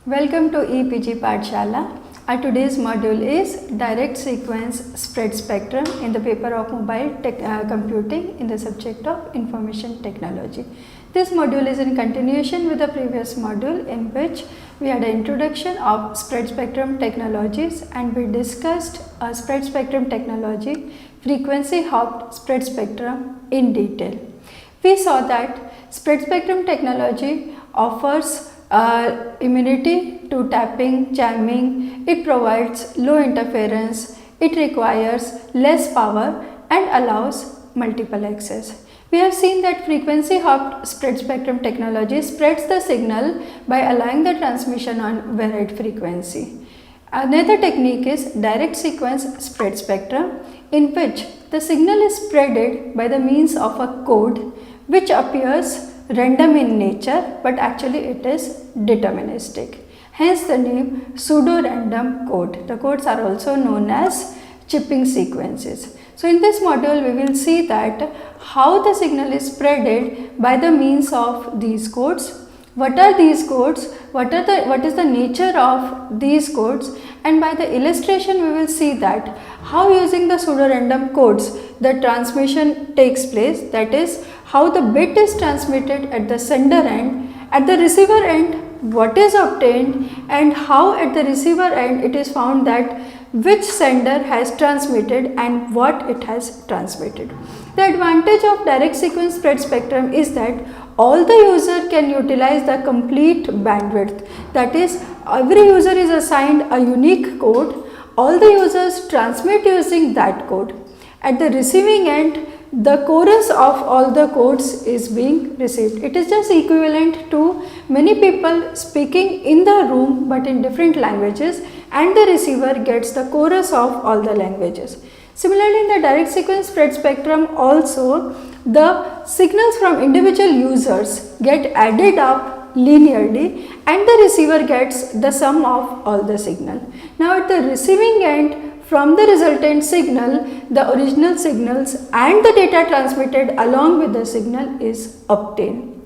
Welcome to EPG Pathshala. Our today's module is direct sequence spread spectrum in the paper of mobile computing in the subject of information technology. This module is in continuation with the previous module in which we had an introduction of spread spectrum technologies and we discussed a spread spectrum technology, frequency hopped spread spectrum in detail. We saw that spread spectrum technology offers immunity to tapping, jamming, it provides low interference, it requires less power and allows multiple access. We have seen that frequency hopped spread spectrum technology spreads the signal by allowing the transmission on varied frequency. Another technique is direct sequence spread spectrum, in which the signal is spreaded by the means of a code which appears random in nature, but actually it is deterministic. Hence the name pseudo-random code. The codes are also known as chipping sequences. So in this module we will see that how the signal is spreaded by the means of these codes. What are these codes? What is the nature of these codes? And by the illustration we will see that how using the pseudo-random codes the transmission takes place, that is how the bit is transmitted at the sender end, at the receiver end what is obtained, and how at the receiver end it is found that which sender has transmitted and what it has transmitted. The advantage of direct sequence spread spectrum is that all the user can utilize the complete bandwidth, that is every user is assigned a unique code, all the users transmit using that code. At the receiving end the chorus of all the codes is being received. It is just equivalent to many people speaking in the room but in different languages, and the receiver gets the chorus of all the languages. Similarly, in the direct sequence spread spectrum also the signals from individual users get added up linearly and the receiver gets the sum of all the signal. Now at the receiving end, from the resultant signal, the original signals and the data transmitted along with the signal is obtained.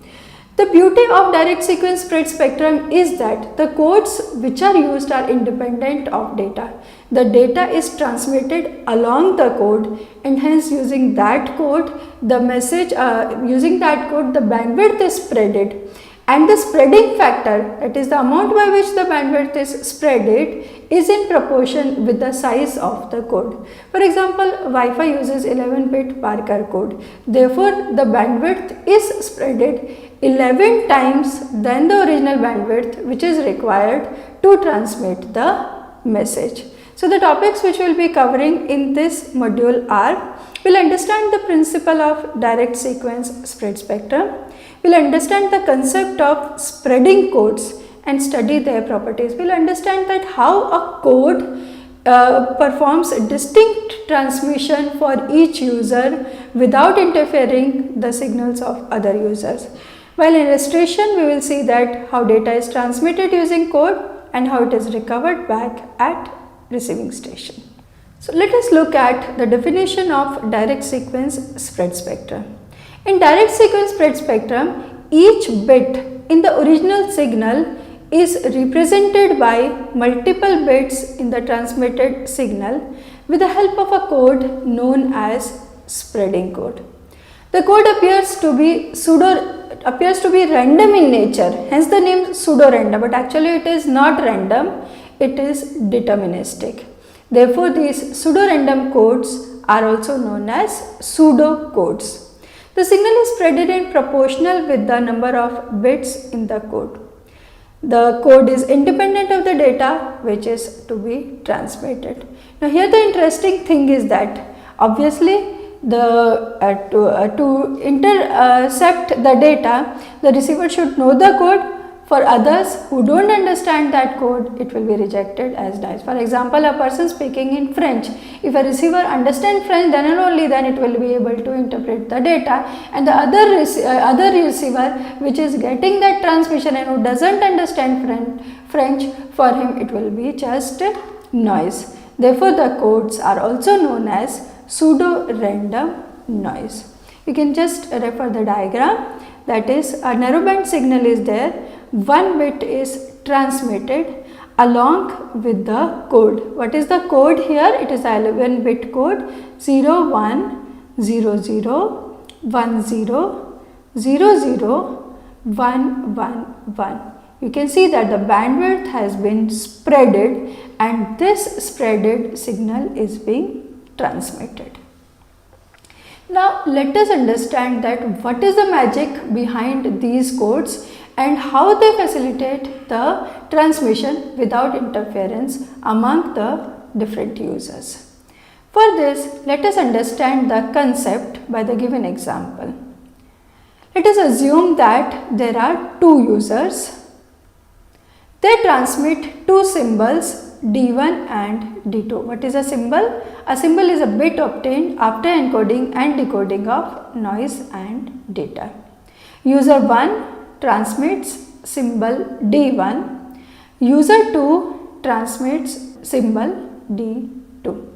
The beauty of direct sequence spread spectrum is that the codes which are used are independent of data. The data is transmitted along the code, and hence using that code the message, using that code the bandwidth is spreaded. And the spreading factor, that is the amount by which the bandwidth is spreaded, is in proportion with the size of the code. For example, Wi-Fi uses 11-bit Parker code. Therefore, the bandwidth is spreaded 11 times than the original bandwidth which is required to transmit the message. So, the topics which we will be covering in this module are, we will understand the principle of direct sequence spread spectrum. We will understand the concept of spreading codes and study their properties. We will understand that how a code performs a distinct transmission for each user without interfering the signals of other users. While in illustration we will see that how data is transmitted using code and how it is recovered back at receiving station. So let us look at the definition of direct sequence spread spectrum. In direct sequence spread spectrum, each bit in the original signal is represented by multiple bits in the transmitted signal with the help of a code known as spreading code. The code appears to be random in nature, hence the name pseudo-random, but actually it is not random, it is deterministic. Therefore, these pseudo-random codes are also known as pseudo codes. The signal is spreaded in proportional with the number of bits in the code. The code is independent of the data which is to be transmitted. Now here the interesting thing is that obviously to intercept the data, the receiver should know the code. For others who do not understand that code, it will be rejected as noise. For example, a person speaking in French, if a receiver understands French, then and only then it will be able to interpret the data, and the other receiver which is getting that transmission and who does not understand French, for him it will be just noise. Therefore, the codes are also known as pseudo-random noise. You can just refer the diagram, that is a narrowband signal is there one bit is transmitted along with the code. What is the code here? It is 11 bit code 0 1 0 0 1 0 0 0 1 1 1. You can see that the bandwidth has been spreaded and this spreaded signal is being transmitted. Now let us understand that what is the magic behind these codes and how they facilitate the transmission without interference among the different users. For this, let us understand the concept by the given example. Let us assume that there are two users. They transmit two symbols D1 and D2. What is a symbol? A symbol is a bit obtained after encoding and decoding of noise and data. User 1 transmits symbol D1. User 2 transmits symbol D2.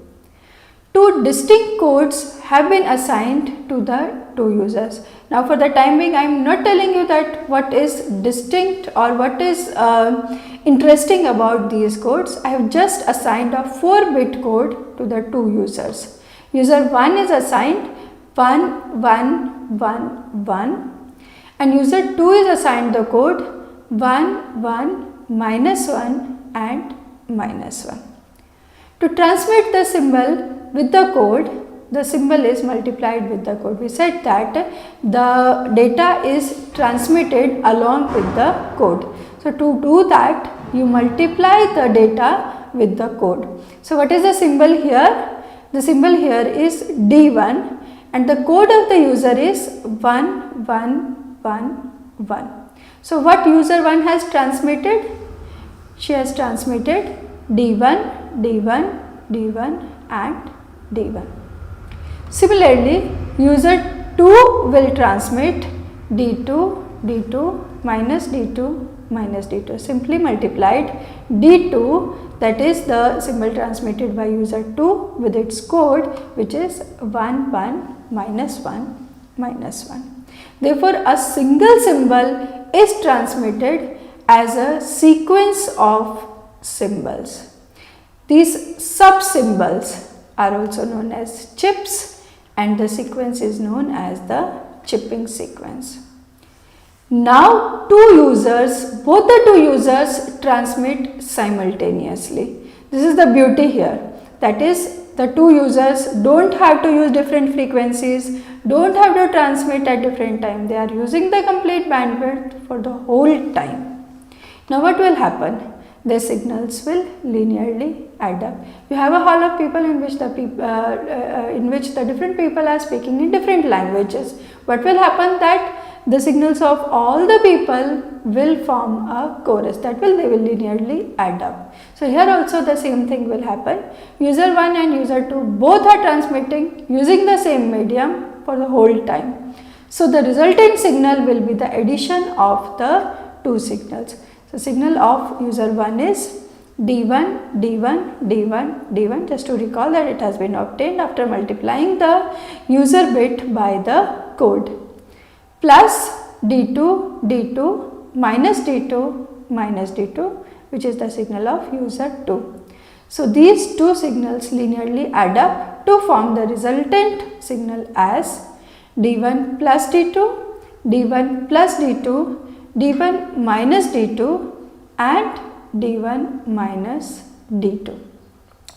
Two distinct codes have been assigned to the two users. Now for the time being, I am not telling you that what is distinct or what is interesting about these codes. I have just assigned a 4-bit code to the two users. User 1 is assigned 1 1 1 1 and user 2 is assigned the code 1 1 minus 1 and minus 1. To transmit the symbol with the code, the symbol is multiplied with the code. We said that the data is transmitted along with the code. So to do that, you multiply the data with the code. So what is the symbol here? The symbol here is D1 and the code of the user is 1 1 1 1. So what user 1 has transmitted? She has transmitted D1 D1 D1 and D1. Similarly, user 2 will transmit D2 D2 minus D2 minus D2. Simply multiplied D2, that is the symbol transmitted by user 2 with its code, which is 1 1 minus 1 minus 1. Therefore, a single symbol is transmitted as a sequence of symbols. These sub symbols are also known as chips and the sequence is known as the chipping sequence. Now both the two users transmit simultaneously. This is the beauty here. That is, the two users don't have to use different frequencies, don't have to transmit at different time. They are using the complete bandwidth for the whole time. Now what will happen? Their signals will linearly add up. You have a hall of people in which the different people are speaking in different languages. What will happen? That the signals of all the people will form a chorus, they will linearly add up. So here also the same thing will happen. User 1 and user 2 both are transmitting using the same medium for the whole time. So the resultant signal will be the addition of the two signals. So signal of user 1 is D1, D1, D1, D1. Just to recall that it has been obtained after multiplying the user bit by the code, plus D2, D2, minus D2, minus D2, which is the signal of user 2. So these two signals linearly add up to form the resultant signal as D1 plus D2, D1 plus D2, D1 minus D2 and D1 minus D2,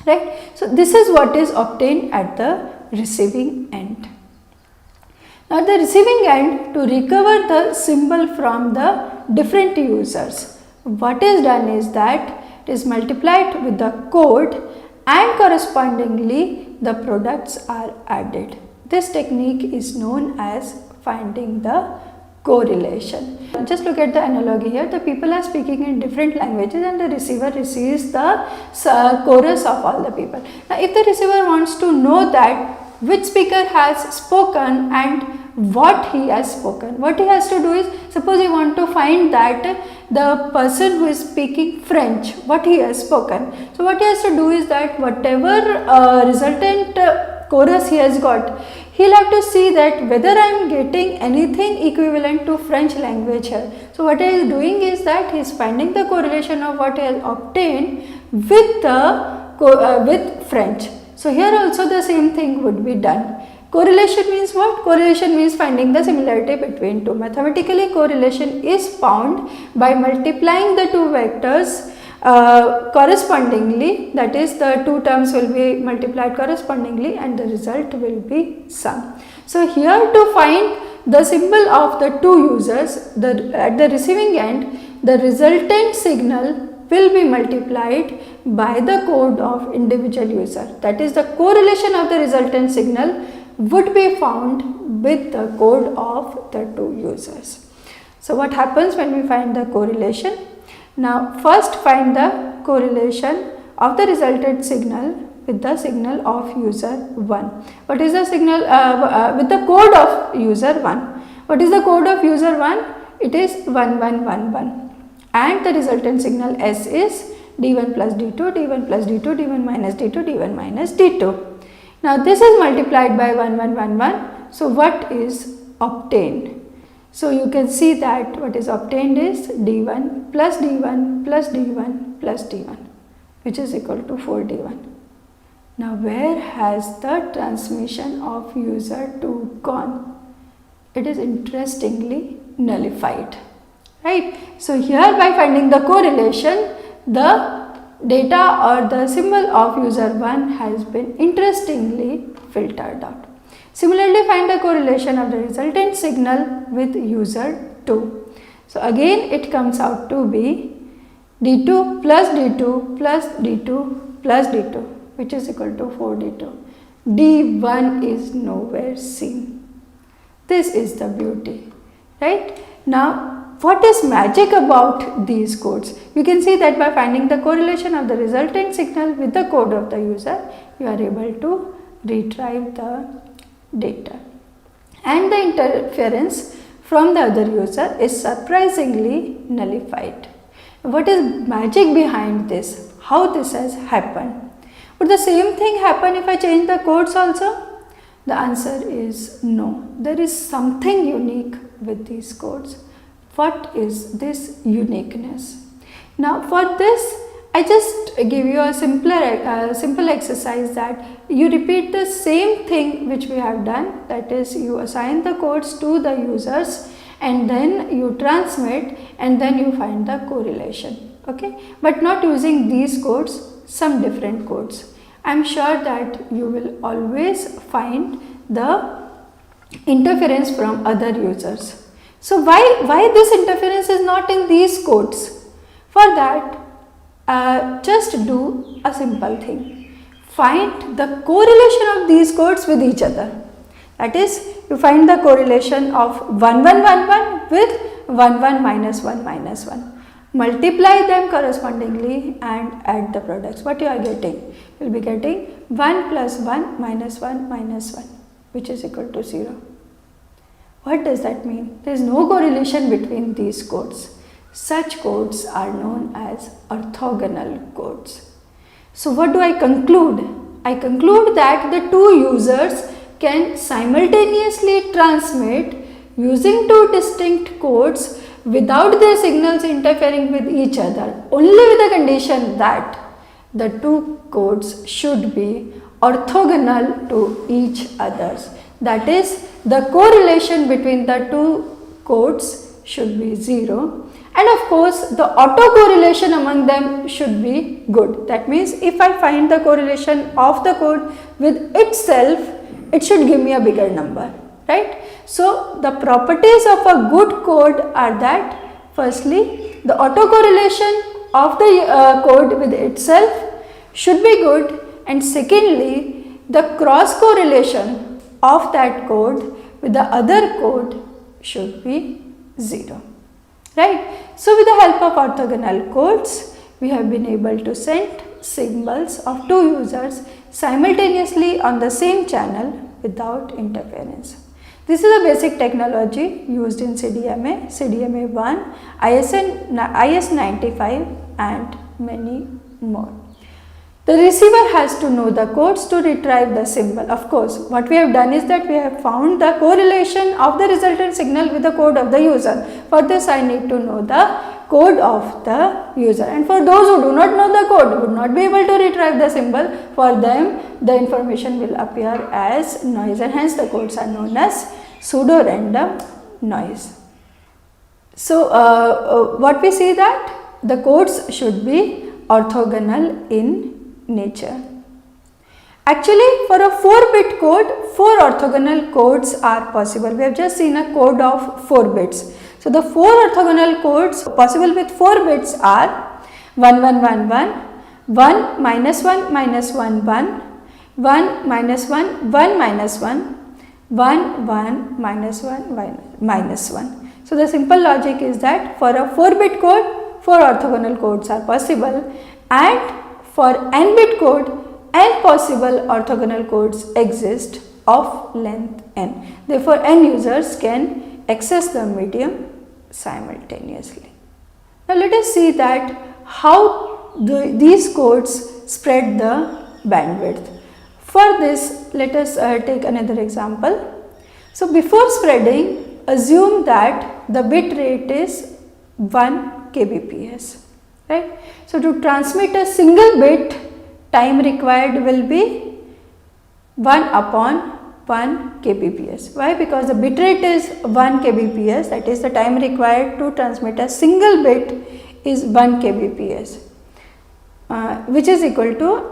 right. So this is what is obtained at the receiving end. Now at the receiving end, to recover the symbol from the different users, what is done is that it is multiplied with the code and correspondingly the products are added. This technique is known as finding the correlation. Just look at the analogy here. The people are speaking in different languages and the receiver receives the chorus of all the people. Now if the receiver wants to know that which speaker has spoken and what he has spoken, what he has to do is, suppose you want to find that the person who is speaking French, what he has spoken. So what he has to do is that whatever resultant chorus he has got, he'll have to see that whether I am getting anything equivalent to French language here. So what he is doing is that he is finding the correlation of what he has obtained with with French. So here also the same thing would be done. Correlation means what? Correlation means finding the similarity between two. Mathematically, correlation is found by multiplying the two vectors correspondingly, that is the two terms will be multiplied correspondingly and the result will be sum. So here to find the symbol of the two users, at the receiving end, the resultant signal will be multiplied by the code of individual user. That is, the correlation of the resultant signal would be found with the code of the two users. So what happens when we find the correlation? Now first find the correlation of the resultant signal with the signal of user 1. What is the signal with the code of user 1? What is the code of user 1? It is 1111 and the resultant signal S is D1 plus D2, D1 plus D2, D1 minus D2, D1 minus D2. Now this is multiplied by 1111. So what is obtained? So you can see that what is obtained is D1 plus D1 plus D1 plus D1, which is equal to 4D1. Now where has the transmission of user 2 gone? It is interestingly nullified, right? So here by finding the correlation, the data or the symbol of user 1 has been interestingly filtered out. Similarly, find the correlation of the resultant signal with user 2. So again it comes out to be D2 plus D2 plus D2 plus D2, which is equal to 4D2. D1 is nowhere seen. This is the beauty, right? Now what is magic about these codes? You can see that by finding the correlation of the resultant signal with the code of the user, you are able to retrieve the data. And the interference from the other user is surprisingly nullified. What is magic behind this? How this has happened? Would the same thing happen if I change the codes also? The answer is no. There is something unique with these codes. What is this uniqueness? Now for this, I just give you a simple exercise that you repeat the same thing which we have done, that is you assign the codes to the users and then you transmit and then you find the correlation, okay, but not using these codes, some different codes. I am sure that you will always find the interference from other users. So why this interference is not in these codes? For that, just do a simple thing. Find the correlation of these codes with each other. That is, you find the correlation of 1111 with 11 minus 1 minus 1. Multiply them correspondingly and add the products. What you are getting? You will be getting 1 plus 1 minus 1 minus 1, which is equal to 0. What does that mean? There is no correlation between these codes. Such codes are known as orthogonal codes. So what do I conclude? I conclude that the two users can simultaneously transmit using two distinct codes without their signals interfering with each other, only with the condition that the two codes should be orthogonal to each others. That is, the correlation between the two codes should be 0, and of course the autocorrelation among them should be good. That means if I find the correlation of the code with itself, it should give me a bigger number, right? So the properties of a good code are that firstly, the autocorrelation of the code with itself should be good, and secondly, the cross correlation of that code with the other code should be 0, right? So with the help of orthogonal codes, we have been able to send symbols of two users simultaneously on the same channel without interference. This is a basic technology used in CDMA, CDMA 1, IS 95 and many more. The receiver has to know the codes to retrieve the symbol. Of course, what we have done is that we have found the correlation of the resultant signal with the code of the user. For this, I need to know the code of the user, and for those who do not know the code, would not be able to retrieve the symbol, for them the information will appear as noise, and hence the codes are known as pseudo random noise. So, what we see that the codes should be orthogonal in nature. Actually, for a 4-bit code, 4 orthogonal codes are possible. We have just seen a code of 4 bits. So, the 4 orthogonal codes possible with 4 bits are 1 1 1 1, 1 minus 1 minus 1 1, 1 minus 1 1 minus 1, 1 1 minus 1 minus 1. So, the simple logic is that for a 4-bit code, 4 orthogonal codes are possible, and for n-bit code, n possible orthogonal codes exist of length n. Therefore, n users can access the medium simultaneously. Now, let us see that how these codes spread the bandwidth. For this, let us take another example. So, before spreading, assume that the bit rate is 1 kbps. Right. So, to transmit a single bit, time required will be 1 upon 1 kbps. Why? Because the bit rate is 1 kbps, that is the time required to transmit a single bit is 1 kbps, which is equal to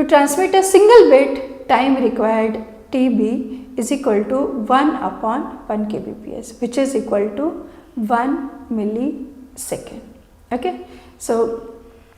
transmit a single bit, time required TB is equal to 1 upon 1 kbps, which is equal to 1 millisecond. Okay. So,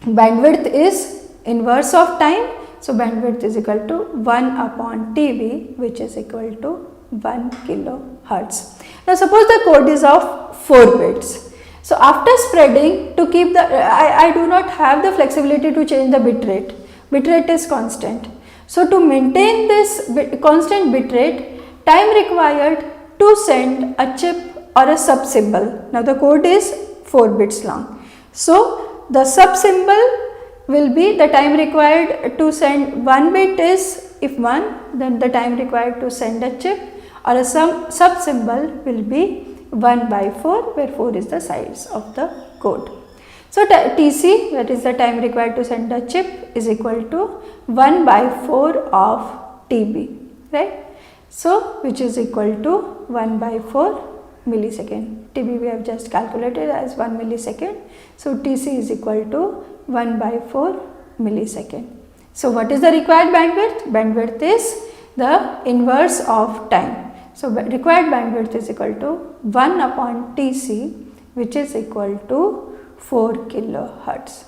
bandwidth is inverse of time. So, bandwidth is equal to 1 upon TB, which is equal to 1 kilohertz. Now, suppose the code is of 4 bits. So, after spreading, to keep the I do not have the flexibility to change the bit rate. Bit rate is constant. So, to maintain this constant bit rate, time required to send a chip or a sub symbol. Now, the code is 4 bits long. So, the sub symbol will be the time required to send 1 bit is, if 1, then the time required to send a chip or a sub symbol will be 1 by 4, where 4 is the size of the code. So, TC, that is the time required to send a chip, is equal to 1 by 4 of TB, right. So, which is equal to 1 by 4 millisecond. TB we have just calculated as 1 millisecond. So, TC is equal to 1 by 4 millisecond. So, what is the required bandwidth? Bandwidth is the inverse of time. So, required bandwidth is equal to 1 upon TC, which is equal to 4 kilohertz.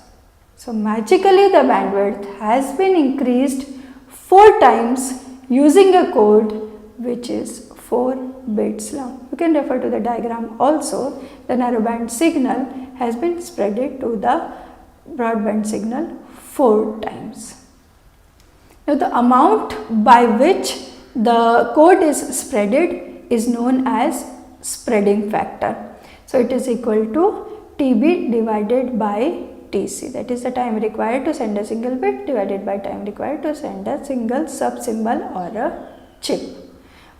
So, magically the bandwidth has been increased 4 times using a code which is 4 bits long. You can refer to the diagram also. The narrowband signal has been spreaded to the broadband signal 4 times. Now, the amount by which the code is spreaded is known as spreading factor. So, it is equal to TB divided by TC, that is the time required to send a single bit divided by time required to send a single sub symbol or a chip.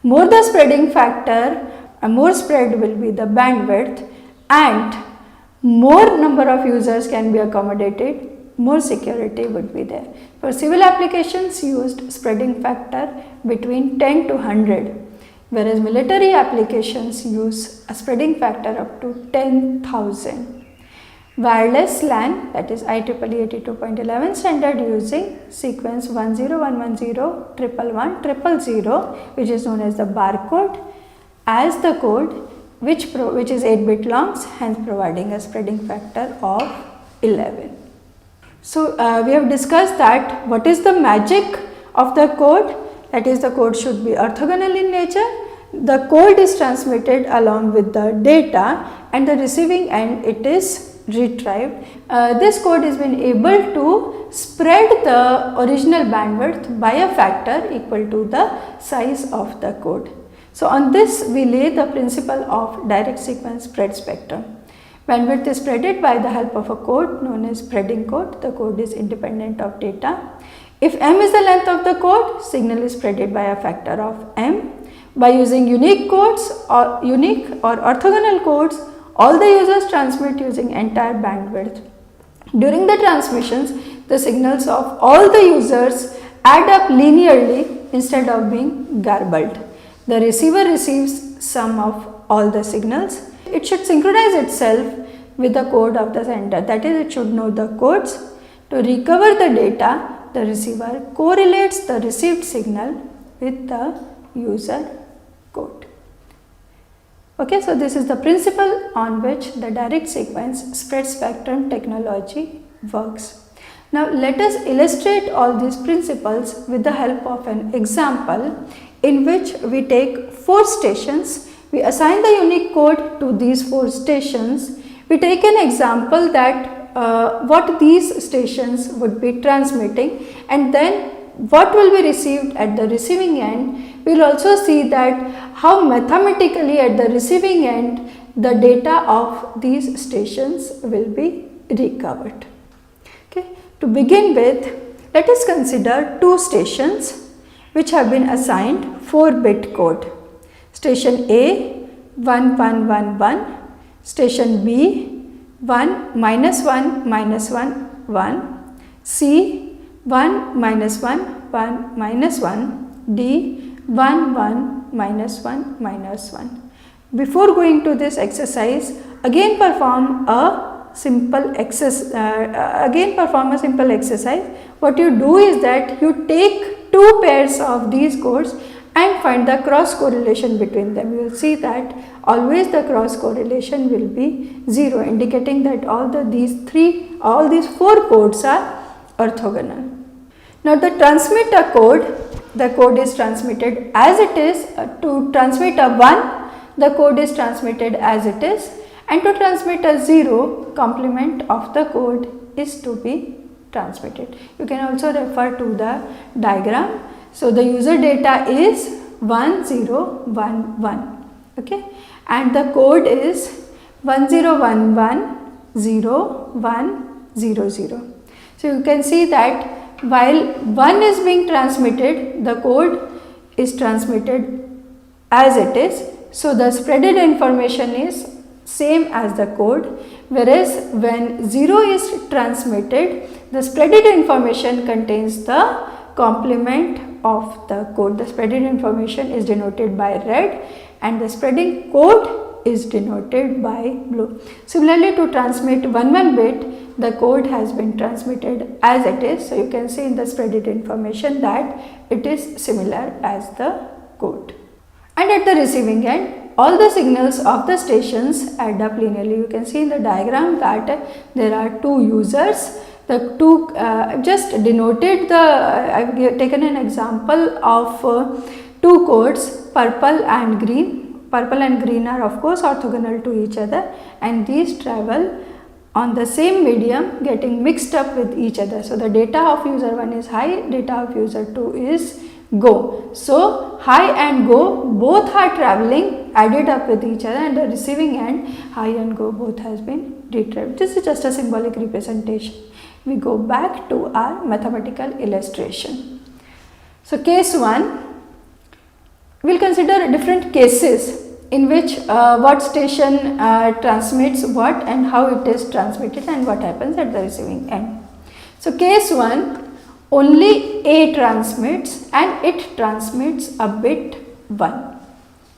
More the spreading factor, more spread will be the bandwidth, and more number of users can be accommodated, more security would be there. For civil applications used spreading factor between 10 to 100, whereas military applications use a spreading factor up to 10,000. Wireless LAN, that is IEEE 82.11 standard, using sequence 10110111100, which is known as the barcode, as the code which is 8-bit long, hence providing a spreading factor of 11. So, we have discussed that what is the magic of the code, that is the code should be orthogonal in nature. The code is transmitted along with the data, and the receiving end it is retrieved. This code has been able to spread the original bandwidth by a factor equal to the size of the code. So, on this we lay the principle of direct sequence spread spectrum. Bandwidth is spreaded by the help of a code known as spreading code. The code is independent of data. If m is the length of the code, signal is spreaded by a factor of m. By using unique codes or orthogonal codes, all the users transmit using entire bandwidth. During the transmissions, the signals of all the users add up linearly instead of being garbled. The receiver receives sum of all the signals. It should synchronize itself with the code of the sender, that is, it should know the codes. To recover the data, the receiver correlates the received signal with the user code. Okay, so this is the principle on which the direct sequence spread spectrum technology works. Now let us illustrate all these principles with the help of an example in which we take 4 stations. We assign the unique code to these 4 stations. We take an example that what these stations would be transmitting, and then what will be received at the receiving end. We will also see that how mathematically at the receiving end the data of these stations will be recovered. Okay. To begin with, let us consider 2 stations which have been assigned 4-bit code. Station A 1111, station B 1 minus 1 minus 1 1, C 1 minus 1 1 minus 1, D 1 1 minus 1 minus 1. Before going to this exercise, again perform a simple exercise. What you do is that you take 2 pairs of these codes and find the cross correlation between them. You will see that always the cross correlation will be 0, indicating that all these 4 codes are orthogonal. Now the transmitter code, the code is transmitted as it is. To transmit a 1, the code is transmitted as it is, and to transmit a 0, complement of the code is to be transmitted. You can also refer to the diagram. So the user data is 1011, okay, and the code is 10110100. So you can see that while 1 is being transmitted, the code is transmitted as it is. So the spreaded information is same as the code, whereas when 0 is transmitted, the spreaded information contains the complement of the code. The spreaded information is denoted by red and the spreading code is denoted by blue. Similarly, to transmit 11 bit, the code has been transmitted as it is. So you can see in the spreaded information that it is similar as the code. And at the receiving end, all the signals of the stations add up linearly. You can see in the diagram that there are 2 users. The 2 just denoted the, I have taken an example of 2 codes, purple and green. Purple and green are of course orthogonal to each other, and these travel on the same medium, getting mixed up with each other. So the data of user 1 is high, data of user 2 is go. So high and go both are traveling added up with each other, and the receiving end high and go both has been retrieved. This is just a symbolic representation. We go back to our mathematical illustration. So case 1, we will consider different cases in which what station transmits what and how it is transmitted and what happens at the receiving end. So case 1, only A transmits and it transmits a bit 1.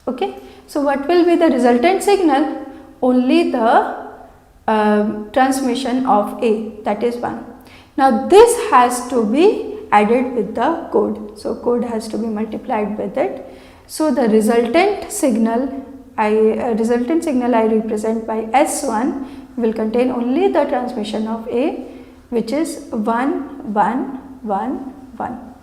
Okay. So what will be the resultant signal? Only the transmission of A, that is 1. Now this has to be added with the code. So code has to be multiplied with it. So the resultant signal I represent by S1 will contain only the transmission of A, which is 1 1 1 1.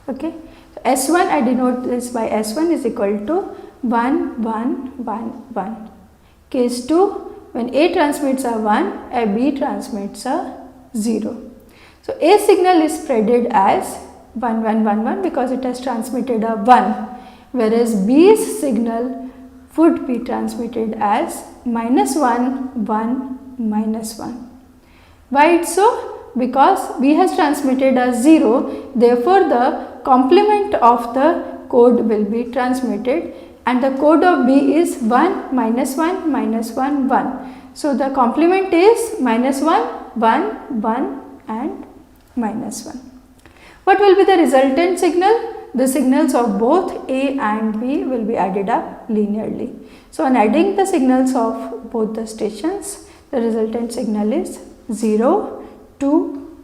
Okay. So S1, I denote this by S1 is equal to 1 1 1 1. Case 2, when A transmits a 1, a B transmits a 0. So A signal is spreaded as 1 1 1 1 because it has transmitted a 1, whereas B's signal would be transmitted as -1, 1, -1. Why it's so? Because B has transmitted as 0, therefore the complement of the code will be transmitted, and the code of B is 1, -1, -1, 1. So the complement is -1, 1, 1 and -1. What will be the resultant signal? The signals of both A and B will be added up linearly. So on adding the signals of both the stations, the resultant signal is 0, 2,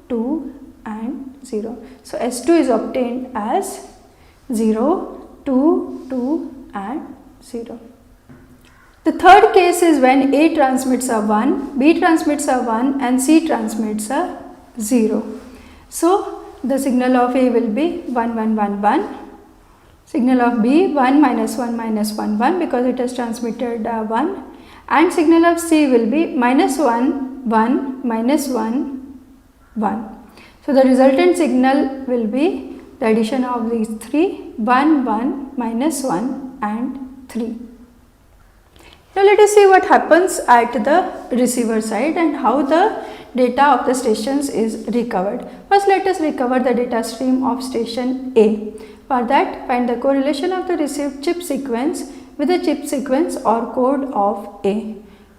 2 and 0. So S2 is obtained as 0, 2, 2 and 0. The third case is when A transmits a 1, B transmits a 1 and C transmits a 0. So the signal of A will be 1, 1, 1, 1. Signal of B 1, -1, -1, 1 because it has transmitted 1, and signal of C will be -1, 1, -1, 1. So the resultant signal will be the addition of these three, 1, 1, -1 and 3. Now let us see what happens at the receiver side and how the data of the stations is recovered. First let us recover the data stream of station A. For that, find the correlation of the received chip sequence with the chip sequence or code of A.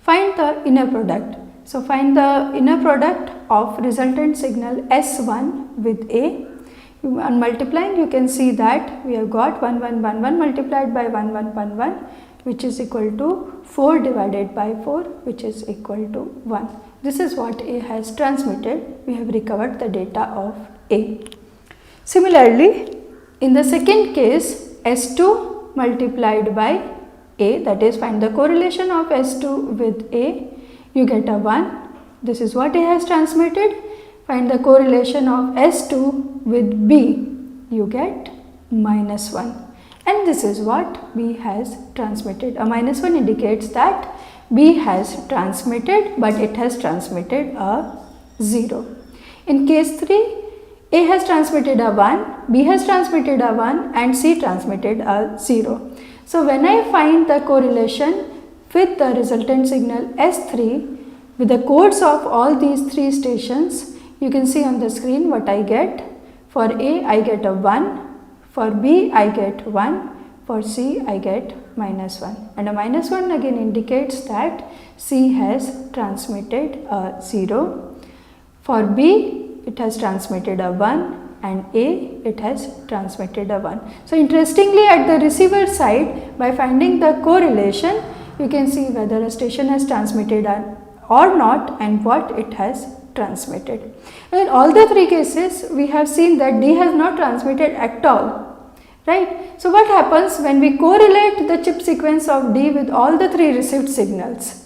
Find the inner product. So find the inner product of resultant signal S1 with A. On multiplying, you can see that we have got 1, 1, 1, 1 multiplied by 1, 1, 1, 1, which is equal to 4 divided by 4, which is equal to 1. This is what A has transmitted. We have recovered the data of A. Similarly, in the second case, S2 multiplied by A, that is find the correlation of S2 with A, you get a 1. This is what A has transmitted. Find the correlation of S2 with B, you get -1. And this is what B has transmitted. A -1 indicates that B has transmitted, but it has transmitted a 0. In case 3, A has transmitted a 1, B has transmitted a 1 and C transmitted a 0. So when I find the correlation with the resultant signal S3 with the codes of all these three stations, you can see on the screen what I get. For A I get a 1, for B I get 1, for C I get -1, and a -1 again indicates that C has transmitted a 0. For B it has transmitted a 1 and A it has transmitted a 1. So interestingly, at the receiver side, by finding the correlation, you can see whether a station has transmitted or not and what it has transmitted. In all the three cases, we have seen that D has not transmitted at all, right? So what happens when we correlate the chip sequence of D with all the three received signals?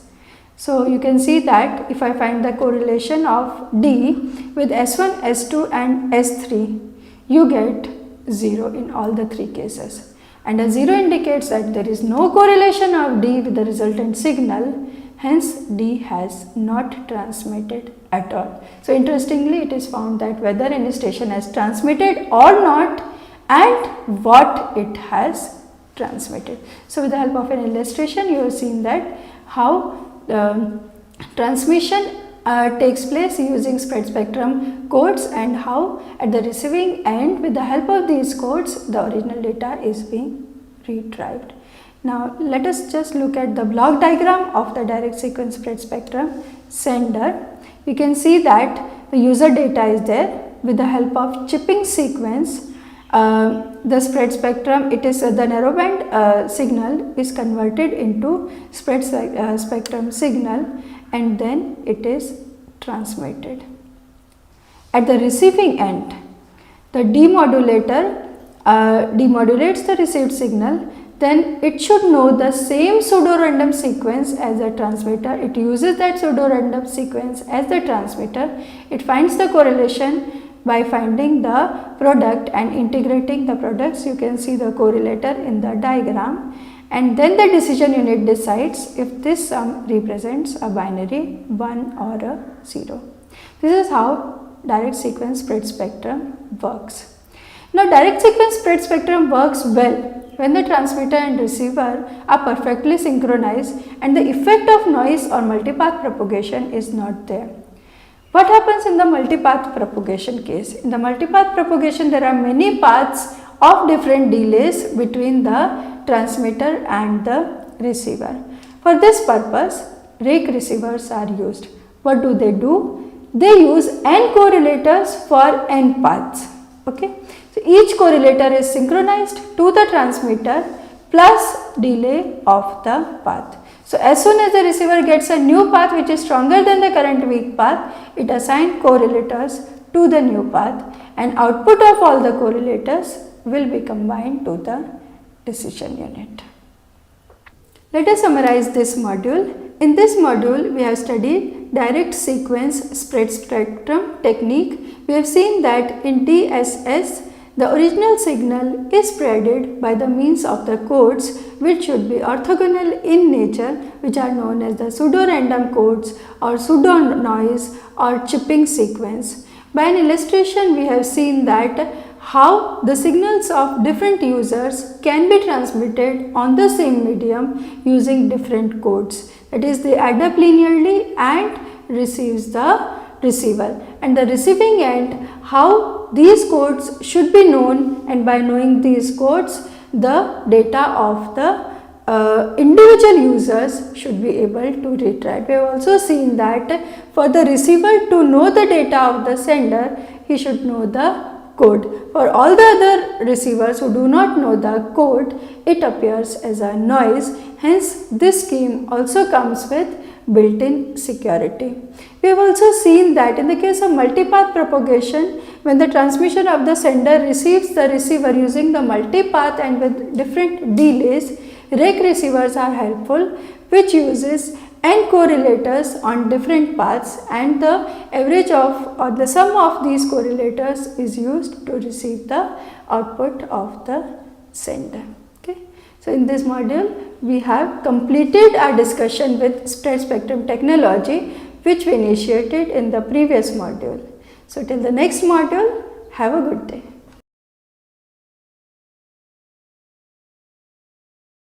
So you can see that if I find the correlation of D with S1, S2 and S3, you get 0 in all the three cases. And a 0 indicates that there is no correlation of D with the resultant signal, hence D has not transmitted at all. So interestingly, it is found that whether any station has transmitted or not and what it has transmitted. So with the help of an illustration, you have seen that how transmission takes place using spread spectrum codes and how at the receiving end, with the help of these codes, the original data is being retrieved. Now let us just look at the block diagram of the direct sequence spread spectrum sender. You can see that the user data is there. With the help of chipping sequence, the spread spectrum, it is the narrowband signal is converted into spread spectrum signal and then it is transmitted. At the receiving end, the demodulator demodulates the received signal, then it should know the same pseudo-random sequence as the transmitter. It uses that pseudo-random sequence as the transmitter. It finds the correlation by finding the product and integrating the products. You can see the correlator in the diagram, and then the decision unit decides if this sum represents a binary 1 or a 0. This is how direct sequence spread spectrum works. Now direct sequence spread spectrum works well when the transmitter and receiver are perfectly synchronized and the effect of noise or multipath propagation is not there. What happens in the multipath propagation case? In the multipath propagation, there are many paths of different delays between the transmitter and the receiver. For this purpose, rake receivers are used. What do? They use n correlators for n paths. Okay. So each correlator is synchronized to the transmitter plus delay of the path. So as soon as the receiver gets a new path which is stronger than the current weak path, it assigns correlators to the new path, and output of all the correlators will be combined to the decision unit. Let us summarize this module. In this module, we have studied direct sequence spread spectrum technique. We have seen that in DSS, the original signal is spreaded by the means of the codes which should be orthogonal in nature, which are known as the pseudo-random codes or pseudo-noise or chipping sequence. By an illustration, we have seen that how the signals of different users can be transmitted on the same medium using different codes. That is, they add up linearly and receives the receiver, and the receiving end, how these codes should be known, and by knowing these codes, the data of the individual users should be able to retrieve. We have also seen that for the receiver to know the data of the sender, he should know the code. For all the other receivers who do not know the code, it appears as a noise. Hence, this scheme also comes with built-in security. We have also seen that in the case of multipath propagation, when the transmission of the sender receives the receiver using the multipath and with different delays, rake receivers are helpful, which uses n correlators on different paths, and the average of or the sum of these correlators is used to receive the output of the sender. Okay. So in this module, we have completed our discussion with spread spectrum technology, which we initiated in the previous module. So till the next module, have a good day.